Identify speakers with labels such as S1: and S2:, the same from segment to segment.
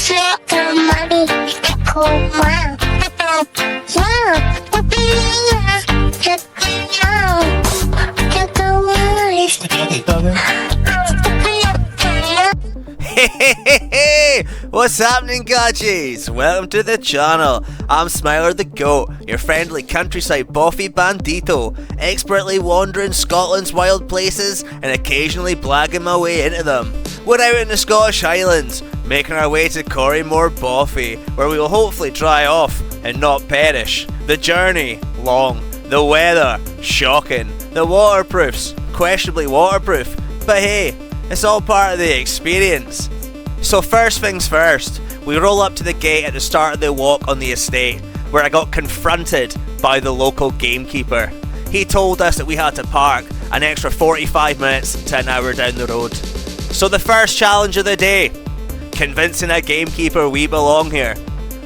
S1: Hey, what's happening, Gadgies? Welcome to the channel. I'm Smiler the Goat, your friendly countryside Bothy bandito, expertly wandering Scotland's wild places and occasionally blagging my way into them. We're out in the Scottish Highlands, making our way to Coiremor Bothy, where we will hopefully dry off and not perish. The journey, long. The weather, shocking. The waterproofs, questionably waterproof. But hey, it's all part of the experience. So first things first, we roll up to the gate at the start of the walk on the estate, where I got confronted by the local gamekeeper. He told us that we had to park an extra 45 minutes to an hour down the road. So the first challenge of the day, convincing a gamekeeper we belong here.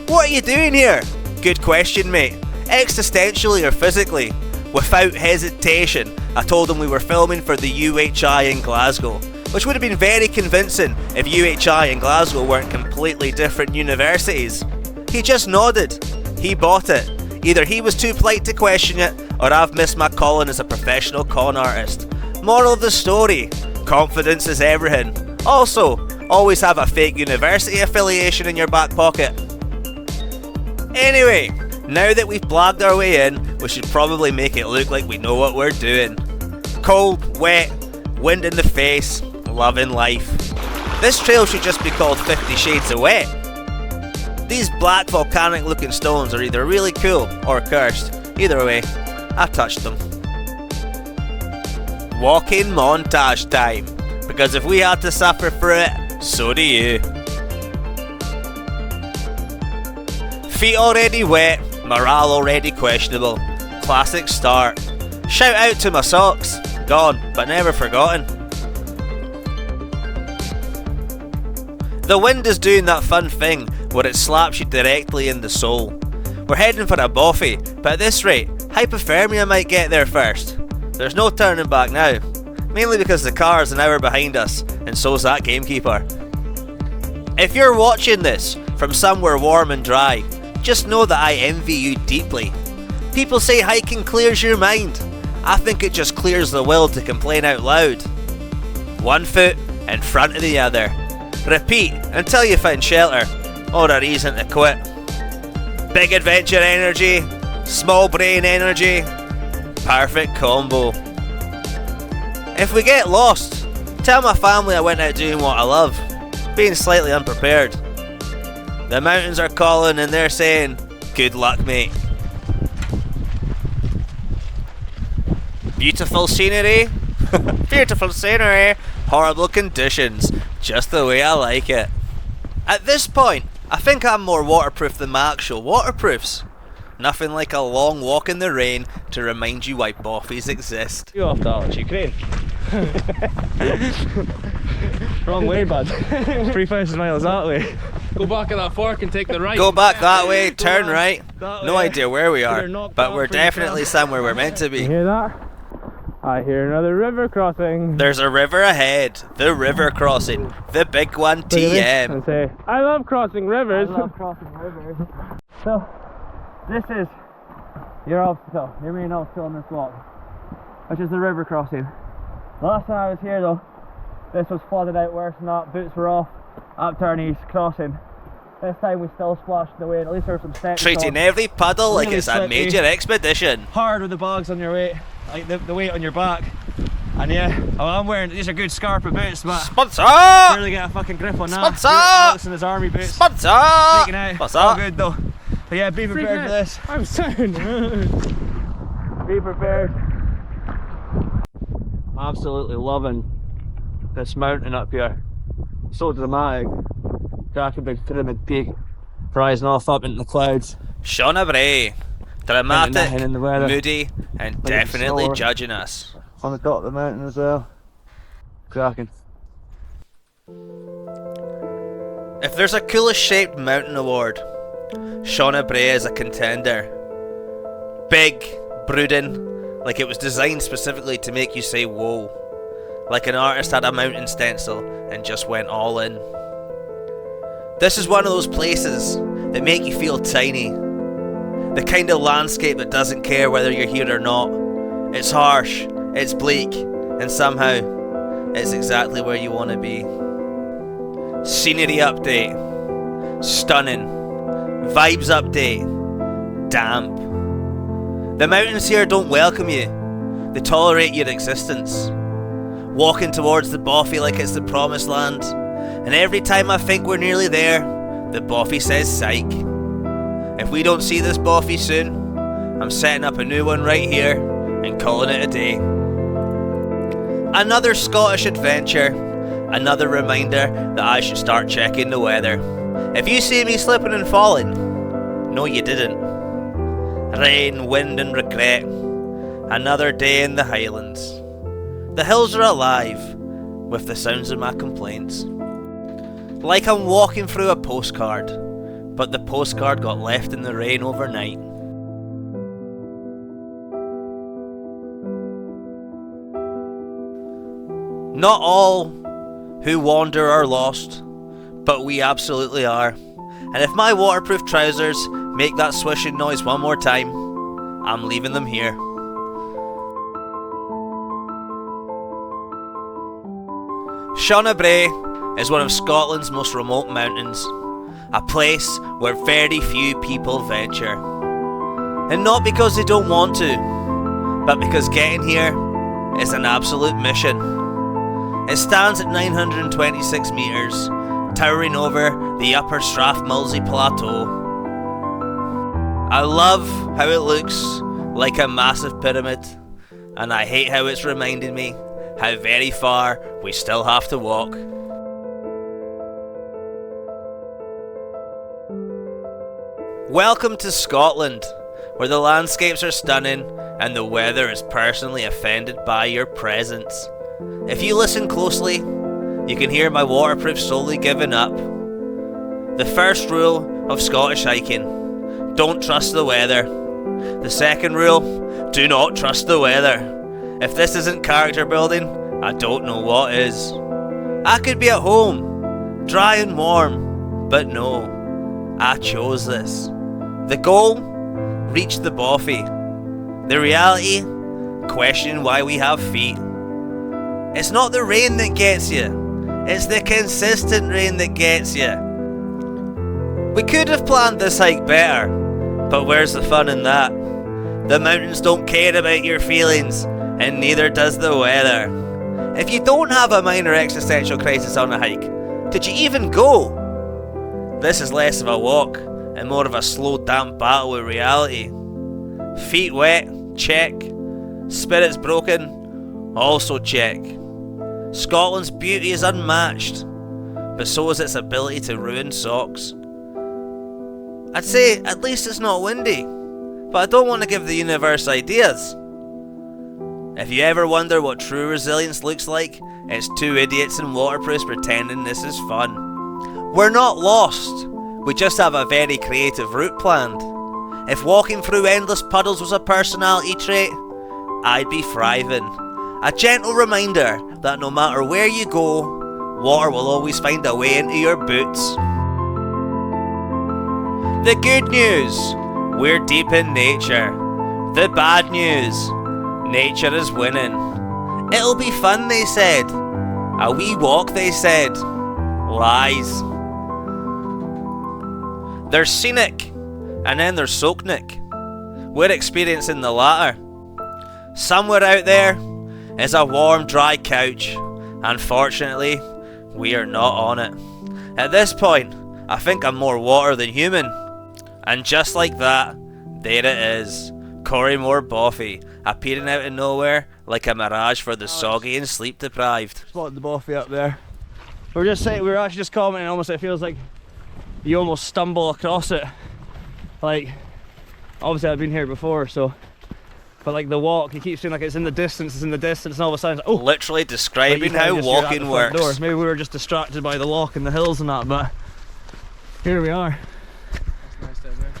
S1: What are you doing here? Good question, mate. Existentially or physically? Without hesitation, I told him we were filming for the UHI in Glasgow, which would have been very convincing if UHI and Glasgow weren't completely different universities. He just nodded. He bought it. Either he was too polite to question it, or I've missed my calling as a professional con artist. Moral of the story, confidence is everything. Also, always have a fake university affiliation in your back pocket. Anyway, now that we've blagged our way in, we should probably make it look like we know what we're doing. Cold, wet, wind in the face, loving life. This trail should just be called 50 Shades of Wet. These black volcanic looking stones are either really cool or cursed. Either way, I touched them. Walking montage time, because if we had to suffer for it, so do you. Feet already wet, morale already questionable. Classic start. Shout out to my socks. Gone, but never forgotten. The wind is doing that fun thing where it slaps you directly in the soul. We're heading for a Bothy, but at this rate, hypothermia might get there first. There's no turning back now, mainly because the car is an hour behind us, and so's that gamekeeper. If you're watching this from somewhere warm and dry, just know that I envy you deeply. People say hiking clears your mind. I think it just clears the will to complain out loud. One foot in front of the other. Repeat until you find shelter, or a reason to quit. Big adventure energy, small brain energy, perfect combo. If we get lost, tell my family I went out doing what I love, being slightly unprepared. The mountains are calling and they're saying, good luck, mate. Beautiful scenery, beautiful scenery, horrible conditions, just the way I like it. At this point, I think I'm more waterproof than my actual waterproofs. Nothing like a long walk in the rain to remind you why Bothys exist.
S2: You off that, Ukraine. Wrong way, bud. 3,000 miles that way.
S3: Go back at that fork and take the right.
S1: Go back that way, turn right. No idea where we are, but we're definitely somewhere we're meant to be.
S2: You hear that? I hear another river crossing.
S1: There's a river ahead, the river crossing, the big one, TM.
S2: And say, I love crossing rivers. I love crossing rivers. So, this is your obstacle, your main obstacle on this walk, which is the river crossing. Last time I was here though, this was flooded out worse than that, boots were off, up to our knees, crossing. This time we still splashed in the way, at least there were some steps.
S1: Treating every puddle like it's a major expedition.
S2: Hard with the bags on your weight, like the weight on your back. And yeah, well, I'm wearing, these are good Scarpa boots, but
S1: Sponsor!
S2: barely get a fucking grip on that.
S1: Sponsor!
S2: Alex in his army boots.
S1: Sponsor!
S2: Taking out,
S1: Sponsor!
S2: all good though. But yeah, be prepared for this.
S3: I'm sound.
S2: Be prepared. Absolutely loving this mountain up here. So dramatic. Cracking big pyramid peak, rising off up into the clouds.
S1: Seana Bhraigh, dramatic,
S2: in the weather.
S1: moody, and definitely judging us.
S2: On the top of the mountain as well. Cracking.
S1: If there's a coolest shaped mountain award, Seana Bhraigh is a contender. Big, brooding, like it was designed specifically to make you say whoa. Like an artist had a mountain stencil and just went all in. This is one of those places that make you feel tiny. The kind of landscape that doesn't care whether you're here or not. It's harsh, it's bleak, and somehow it's exactly where you want to be. Scenery update. Stunning. Vibes update. Damp. The mountains here don't welcome you. They tolerate your existence. Walking towards the Bothy like it's the promised land. And every time I think we're nearly there, the Bothy says psych. If we don't see this Bothy soon, I'm setting up a new one right here and calling it a day. Another Scottish adventure. Another reminder that I should start checking the weather. If you see me slipping and falling, no you didn't. Rain, wind and regret. Another day in the Highlands. The hills are alive with the sounds of my complaints. Like I'm walking through a postcard, but the postcard got left in the rain overnight. Not all who wander are lost, but we absolutely are. And if my waterproof trousers make that swishing noise one more time, I'm leaving them here. Seana Bhraigh is one of Scotland's most remote mountains, a place where very few people venture. And not because they don't want to, but because getting here is an absolute mission. It stands at 926 metres, towering over the upper Strathmulsey Plateau. I love how it looks like a massive pyramid, and I hate how it's reminding me how very far we still have to walk. Welcome to Scotland, where the landscapes are stunning and the weather is personally offended by your presence. If you listen closely, you can hear my waterproof slowly giving up. The first rule of Scottish hiking: don't trust the weather. The second rule: do not trust the weather. If this isn't character building, I don't know what is. I could be at home, dry and warm, but no, I chose this. The goal? Reach the Bothy. The reality? Question why we have feet. It's not the rain that gets you, it's the consistent rain that gets you. We could have planned this hike better, but where's the fun in that? The mountains don't care about your feelings, and neither does the weather. If you don't have a minor existential crisis on a hike, did you even go? This is less of a walk and more of a slow, damp battle with reality. Feet wet? Check. Spirits broken? Also check. Scotland's beauty is unmatched, but so is its ability to ruin socks. I'd say at least it's not windy, but I don't want to give the universe ideas. If you ever wonder what true resilience looks like, it's two idiots in waterproofs pretending this is fun. We're not lost, we just have a very creative route planned. If walking through endless puddles was a personality trait, I'd be thriving. A gentle reminder that no matter where you go, water will always find a way into your boots. The good news, we're deep in nature. The bad news, nature is winning. It'll be fun, they said. A wee walk, they said. Lies. There's scenic, and then there's soaknik. We're experiencing the latter. Somewhere out there is a warm, dry couch. Unfortunately, we are not on it. At this point, I think I'm more water than human. And just like that, there it is. Coiremor Bothy, appearing out of nowhere like a mirage for the soggy and sleep deprived.
S2: Spotted the Bothy up there. We were actually just commenting, almost it feels like you almost stumble across it. Like, obviously I've been here before, so, but like the walk, you keep seeing like it's in the distance, and all of a sudden, oh!
S1: Literally describing how walking works.
S2: Door. Maybe we were just distracted by the walk and the hills and that, but here we are. Nice down there.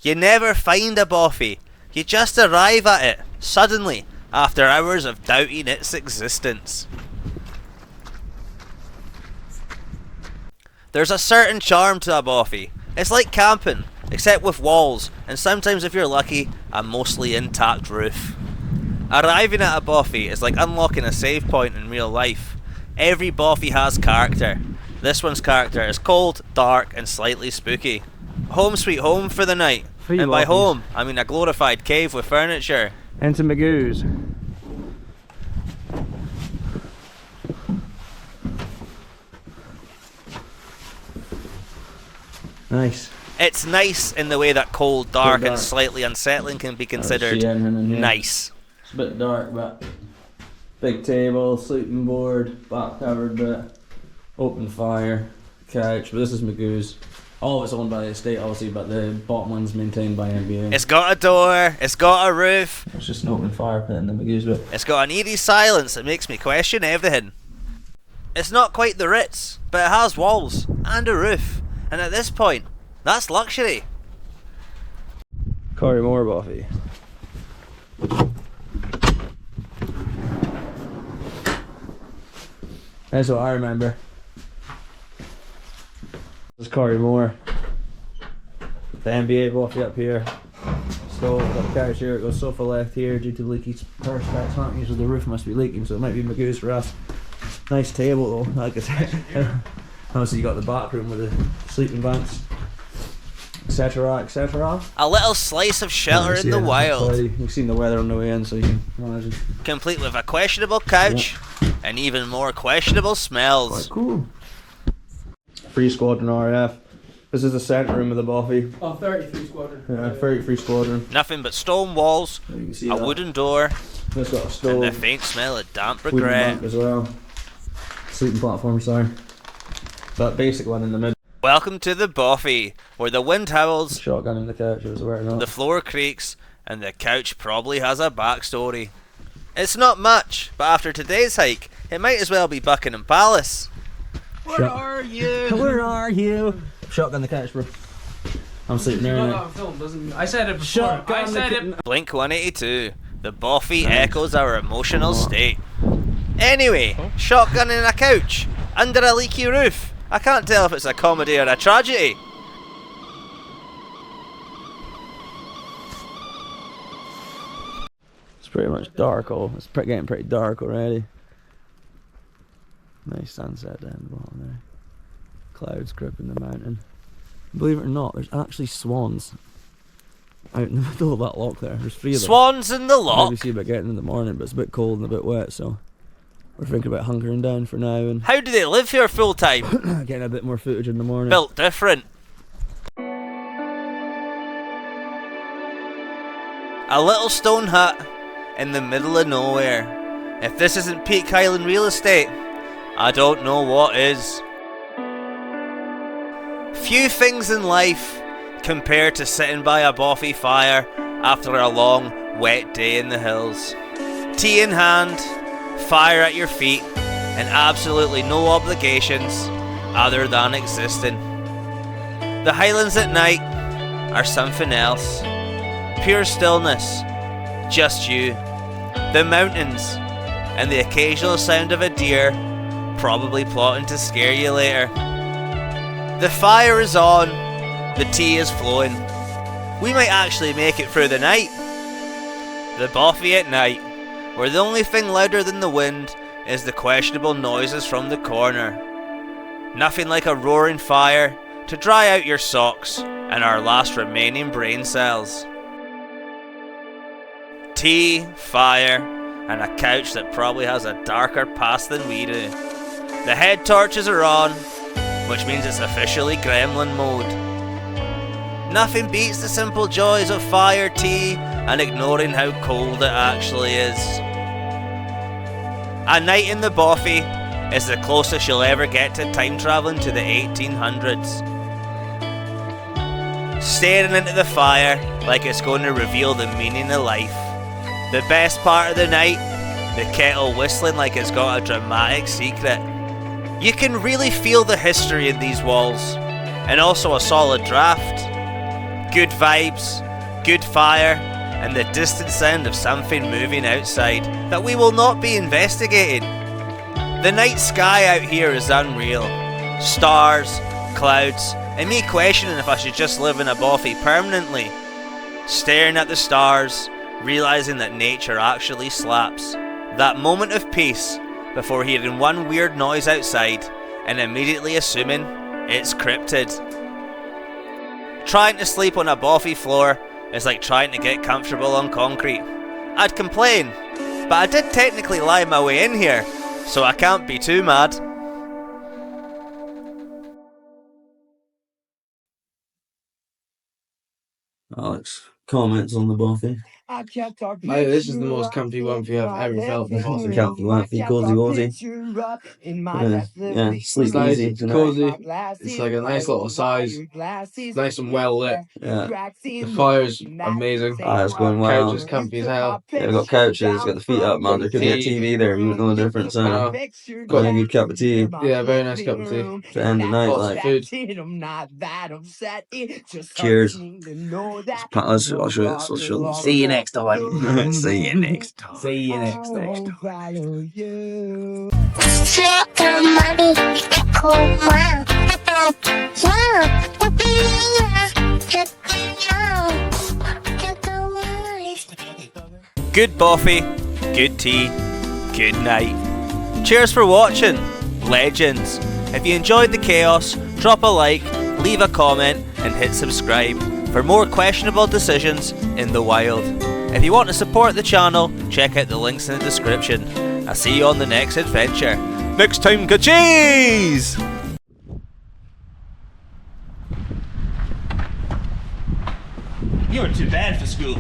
S1: You never find a Bothy, you just arrive at it, suddenly, after hours of doubting its existence. There's a certain charm to a bothy. It's like camping, except with walls, and sometimes if you're lucky, a mostly intact roof. Arriving at a bothy is like unlocking a save point in real life. Every bothy has character. This one's character is cold, dark, and slightly spooky. Home sweet home for the night. And by home, I mean a glorified cave with furniture.
S2: Into Magoo's. Nice.
S1: It's nice in the way that cold, dark, and slightly unsettling can be considered nice.
S2: It's a bit dark, but big table, sleeping board, back covered bit, open fire, couch. But this is Magoo's. All of it's owned by the estate, obviously, but the bottom one's maintained by NBA.
S1: It's got a door, it's got a roof.
S2: It's just an open fire pit in the Magoo's bit.
S1: It's got an eerie silence that makes me question everything. It's not quite the Ritz, but it has walls and a roof. And at this point, that's luxury.
S2: Coiremor Bothy. That's what I remember. This is Coiremor. The NBA Bothy up here. So got the couch here, it goes sofa left here due to leaky perspex. Not usually the roof must be leaking, so it might be Magoo's for us. Nice table though, like I said. Obviously you got the back room with the sleeping banks, etc, etc.
S1: A little slice of shelter in the wild.
S2: You've seen the weather on the way in, so you can imagine.
S1: Complete with a questionable couch and even more questionable smells.
S2: Quite cool. Free Squadron RF. This is the centre room of the Bothy.
S3: Oh, 33 Squadron.
S2: Yeah, 33 Squadron.
S1: Nothing but stone walls,
S2: You can see
S1: a
S2: that.
S1: wooden door,
S2: It's got a stove.
S1: and the faint smell of damp
S2: Wooden
S1: regret.
S2: bunk as well. Sleeping platform, sorry. That basic one in the middle.
S1: Welcome to the Bothy, where the wind howls,
S2: Shotgun in the couch, it was aware or not.
S1: the floor creaks, and the couch probably has a backstory. It's not much, but after today's hike, it might as well be Buckingham Palace.
S3: Where are you?
S2: Where are you? Shotgun the couch, bro. I'm sleeping there now.
S3: I said it before.
S2: Shotgun
S3: I said
S2: the
S3: it.
S1: Blink 182. The Bothy echoes our emotional state. Anyway, shotgunning a couch under a leaky roof. I can't tell if it's a comedy or a tragedy.
S2: It's pretty much dark. It's getting pretty dark already. Nice sunset down the bottom there. Clouds gripping the mountain. Believe it or not, there's actually swans out in the middle of that loch there. There's 3 of them.
S1: Swans in the loch.
S2: Maybe see about getting in the morning, but it's a bit cold and a bit wet, so we're thinking about hunkering down for now and
S1: How do they live here full time?
S2: getting a bit more footage in the morning.
S1: Built different. A little stone hut in the middle of nowhere. If this isn't peak Highland real estate, I don't know what is. Few things in life compare to sitting by a Bothy fire after a long, wet day in the hills. Tea in hand, fire at your feet, and absolutely no obligations other than existing. The Highlands at night are something else. Pure stillness, just you, the mountains, and the occasional sound of a deer probably plotting to scare you later. The fire is on, the tea is flowing. We might actually make it through the night. The Bothy at night, where the only thing louder than the wind is the questionable noises from the corner. Nothing like a roaring fire to dry out your socks and our last remaining brain cells. Tea, fire, and a couch that probably has a darker past than we do. The head torches are on, which means it's officially gremlin mode. Nothing beats the simple joys of fire, tea, and ignoring how cold it actually is. A night in the Bothy is the closest you'll ever get to time travelling to the 1800s. Staring into the fire like it's going to reveal the meaning of life. The best part of the night, the kettle whistling like it's got a dramatic secret. You can really feel the history in these walls, and also a solid draft. Good vibes, good fire, and the distant sound of something moving outside that we will not be investigating. The night sky out here is unreal. Stars, clouds, and me questioning if I should just live in a bothy permanently. Staring at the stars, realising that nature actually slaps. That moment of peace, before hearing one weird noise outside, and immediately assuming it's cryptid. Trying to sleep on a bothy floor is like trying to get comfortable on concrete. I'd complain, but I did technically lie my way in here, so I can't be too mad.
S4: Alex, comments on the Bothy?
S3: Mate, this is the most comfy one for you I've ever felt before.
S4: It's a comfy one, cozy wozy. Yeah, sleep
S3: Nice,
S4: easy
S3: it's
S4: tonight.
S3: cozy. It's like a nice little size. It's nice and well lit.
S4: Yeah.
S3: The fire's amazing.
S4: It's going well.
S3: Couch is comfy as hell.
S4: Yeah, we've got couches, got the feet up, man. There could be a TV there, you wouldn't know the difference.
S3: Got
S4: Got a good cup of tea.
S3: Yeah, very nice cup of tea.
S4: To end the night,
S3: Lots
S4: like.
S3: of food.
S4: Cheers. I'll show you.
S3: See you next time.
S4: See you next time.
S3: See you next time.
S1: Good bothy, good tea, good night. Cheers for watching, legends. If you enjoyed the chaos, drop a like, leave a comment and hit subscribe for more questionable decisions in the wild. If you want to support the channel, check out the links in the description. I'll see you on the next adventure. Next time, Gachis! You're too bad for school.